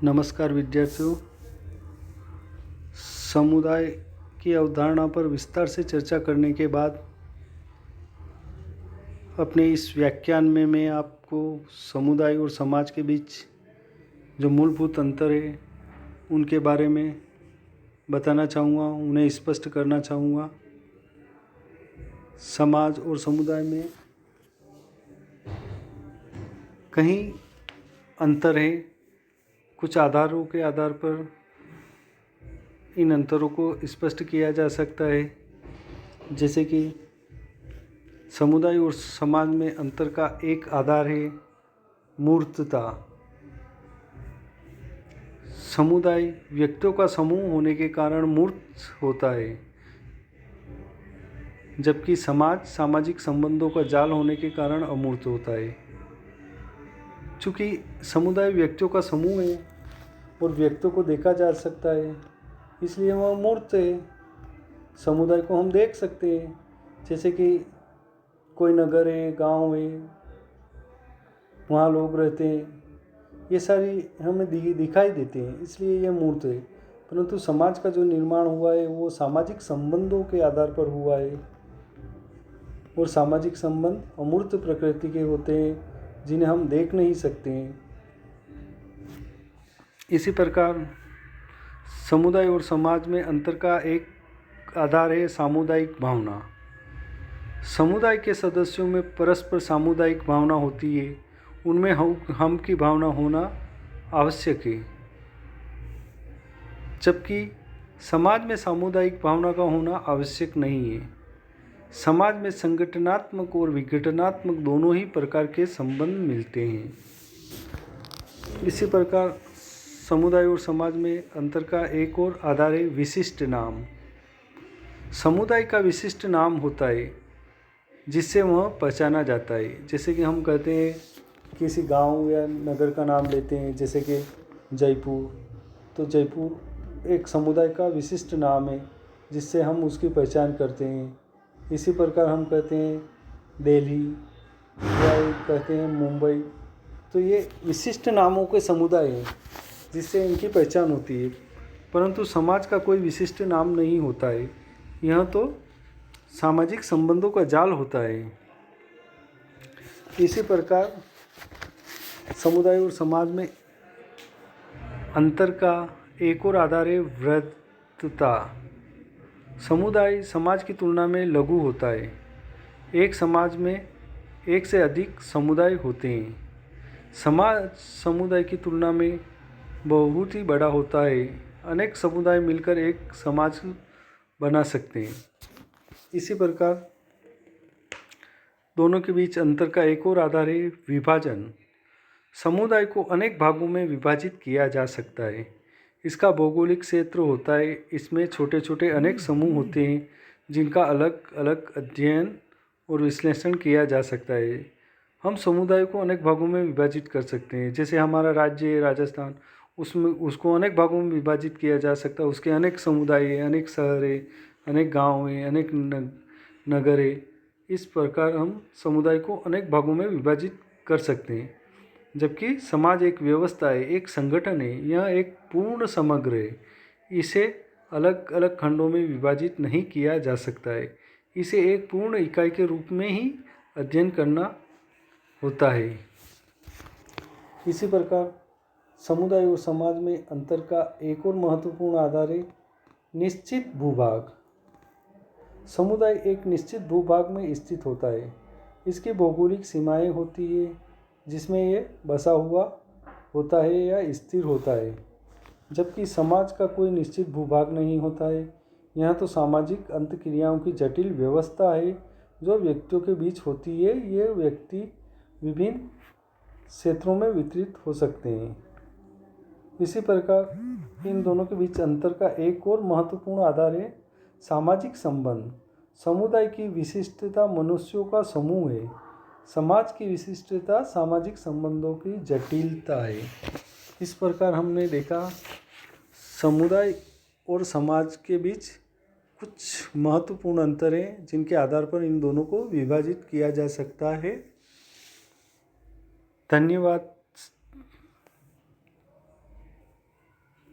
नमस्कार विद्यार्थियों। समुदाय की अवधारणा पर विस्तार से चर्चा करने के बाद अपने इस व्याख्यान में मैं आपको समुदाय और समाज के बीच जो मूलभूत अंतर है उनके बारे में बताना चाहूँगा, उन्हें स्पष्ट करना चाहूँगा। समाज और समुदाय में कहीं अंतर है। कुछ आधारों के आधार पर इन अंतरों को स्पष्ट किया जा सकता है। जैसे कि समुदाय और समाज में अंतर का एक आधार है मूर्तता। समुदाय व्यक्तियों का समूह होने के कारण मूर्त होता है, जबकि समाज सामाजिक संबंधों का जाल होने के कारण अमूर्त होता है। चूँकि समुदाय व्यक्तियों का समूह है और व्यक्तियों को देखा जा सकता है, इसलिए वह मूर्त है। समुदाय को हम देख सकते हैं, जैसे कि कोई नगर है, गांव है, वहाँ लोग रहते हैं, ये सारी हमें दिखाई देते हैं, इसलिए यह मूर्त है। परंतु समाज का जो निर्माण हुआ है वो सामाजिक संबंधों के आधार पर हुआ है, और सामाजिक संबंध अमूर्त प्रकृति के होते हैं जिन्हें हम देख नहीं सकते हैं। इसी प्रकार समुदाय और समाज में अंतर का एक आधार है सामुदायिक भावना। समुदाय के सदस्यों में परस्पर सामुदायिक भावना होती है, उनमें हम की भावना होना आवश्यक है, जबकि समाज में सामुदायिक भावना का होना आवश्यक नहीं है। समाज में संगठनात्मक और विघटनात्मक दोनों ही प्रकार के संबंध मिलते हैं। इसी प्रकार समुदाय और समाज में अंतर का एक और आधार है विशिष्ट नाम। समुदाय का विशिष्ट नाम होता है जिससे वह पहचाना जाता है। जैसे कि हम कहते हैं किसी गांव या नगर का नाम लेते हैं, जैसे कि जयपुर, तो जयपुर एक समुदाय का विशिष्ट नाम है जिससे हम उसकी पहचान करते हैं। इसी प्रकार हम कहते हैं दिल्ली या कहते हैं मुंबई, तो ये विशिष्ट नामों के समुदाय हैं जिससे इनकी पहचान होती है। परंतु समाज का कोई विशिष्ट नाम नहीं होता है, यह तो सामाजिक संबंधों का जाल होता है। इसी प्रकार समुदाय और समाज में अंतर का एक और आधार है वृहत्तता। समुदाय समाज की तुलना में लघु होता है। एक समाज में एक से अधिक समुदाय होते हैं। समाज समुदाय की तुलना में बहुत ही बड़ा होता है। अनेक समुदाय मिलकर एक समाज बना सकते हैं। इसी प्रकार दोनों के बीच अंतर का एक और आधार है विभाजन। समुदाय को अनेक भागों में विभाजित किया जा सकता है। इसका भौगोलिक क्षेत्र होता है। इसमें छोटे छोटे अनेक समूह होते हैं जिनका अलग अलग अध्ययन और विश्लेषण किया जा सकता है। हम समुदाय को अनेक भागों में विभाजित कर सकते हैं। जैसे हमारा राज्य है राजस्थान, उसमें उसको अनेक भागों में विभाजित किया जा सकता है। उसके अनेक समुदाय है, अनेक शहर है, अनेक गाँव है, अनेक नगर है। इस प्रकार हम समुदाय को अनेक भागों में विभाजित कर सकते हैं। जबकि समाज एक व्यवस्था है, एक संगठन है, यह एक पूर्ण समग्र है। इसे अलग अलग खंडों में विभाजित नहीं किया जा सकता है। इसे एक पूर्ण इकाई के रूप में ही अध्ययन करना होता है। इसी प्रकार समुदाय और समाज में अंतर का एक और महत्वपूर्ण आधार है निश्चित भूभाग। समुदाय एक निश्चित भूभाग में स्थित होता है। इसकी भौगोलिक सीमाएं होती है जिसमें ये बसा हुआ होता है या स्थिर होता है, जबकि समाज का कोई निश्चित भूभाग नहीं होता है। यहाँ तो सामाजिक अंतक्रियाओं की जटिल व्यवस्था है जो व्यक्तियों के बीच होती है। ये व्यक्ति विभिन्न क्षेत्रों में वितरित हो सकते हैं। इसी प्रकार इन दोनों के बीच अंतर का एक और महत्वपूर्ण आधार है सामाजिक संबंध। समुदाय की विशिष्टता मनुष्यों का समूह है। समाज की विशिष्टता सामाजिक संबंधों की जटिलता है। इस प्रकार हमने देखा समुदाय और समाज के बीच कुछ महत्वपूर्ण अंतर हैं जिनके आधार पर इन दोनों को विभाजित किया जा सकता है। धन्यवाद।